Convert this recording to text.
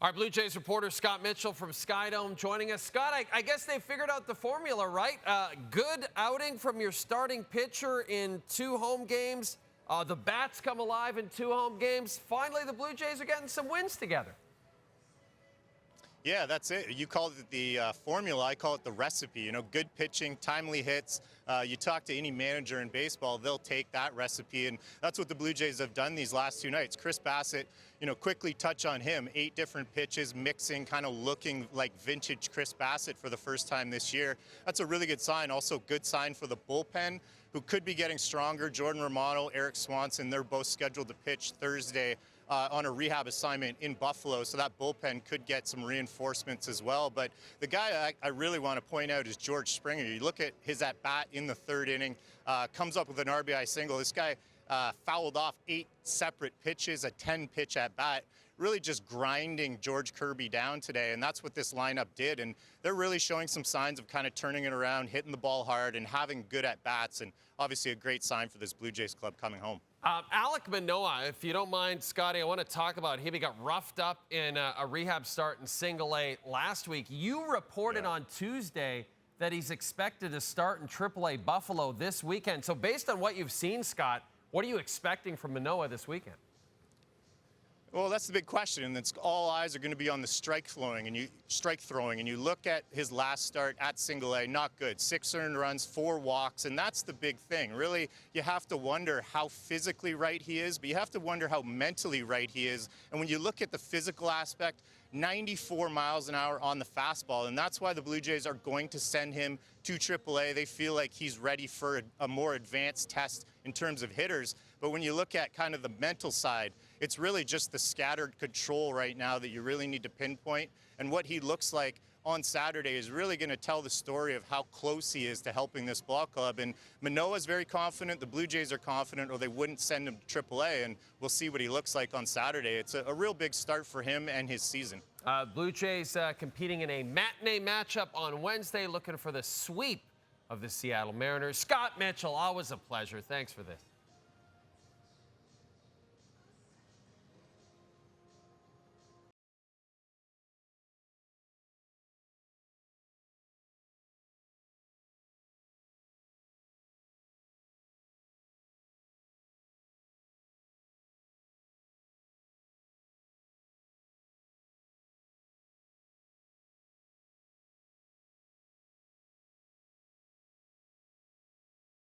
Our Blue Jays reporter Scott Mitchell from Skydome joining us. Scott, I guess they figured out the formula, right? Good outing from your starting pitcher in 2 home games. The bats come alive in 2 home games. Finally, the Blue Jays are getting some wins together. Yeah, that's it. You call it the formula. I call it the recipe. You know, good pitching, timely hits. You talk to any manager in baseball, they'll take that recipe, and that's what the Blue Jays have done these last 2 nights. Chris Bassett, quickly touch on him. 8 different pitches, mixing, kind of looking like vintage Chris Bassett for the first time this year. That's a really good sign. Also, good sign for the bullpen, who could be getting stronger. Jordan Romano, Eric Swanson, they're both scheduled to pitch Thursday on a rehab assignment in Buffalo, so that bullpen could get some reinforcements as well. But the guy I really want to point out is George Springer. You look at his at-bat in the 3rd inning, comes up with an RBI single. This guy fouled off 8 separate pitches, a 10-pitch at-bat, really just grinding George Kirby down today, and that's what this lineup did. And they're really showing some signs of kind of turning it around, hitting the ball hard, and having good at-bats, and obviously a great sign for this Blue Jays club coming home. Alek Manoah, if you don't mind, Scotty, I want to talk about him. He got roughed up in a rehab start in Single A last week. You reported on Tuesday that he's expected to start in AAA Buffalo this weekend. So based on what you've seen, Scott, what are you expecting from Manoah this weekend? Well, that's the big question, and it's all eyes are going to be on the strike throwing, and you look at his last start at Single A, not good. 6 earned runs, 4 walks, and that's the big thing. Really, you have to wonder how physically right he is, but you have to wonder how mentally right he is. And when you look at the physical aspect, 94 miles an hour on the fastball, and that's why the Blue Jays are going to send him to AAA. They feel like he's ready for a more advanced test in terms of hitters. But when you look at kind of the mental side, it's really just the scattered control right now that you really need to pinpoint. And what he looks like on Saturday is really going to tell the story of how close he is to helping this ball club. And Manoah's very confident. The Blue Jays are confident, or they wouldn't send him to AAA. And we'll see what he looks like on Saturday. It's a real big start for him and his season. Blue Jays competing in a matinee matchup on Wednesday, looking for the sweep of the Seattle Mariners. Scott Mitchell, always a pleasure. Thanks for this.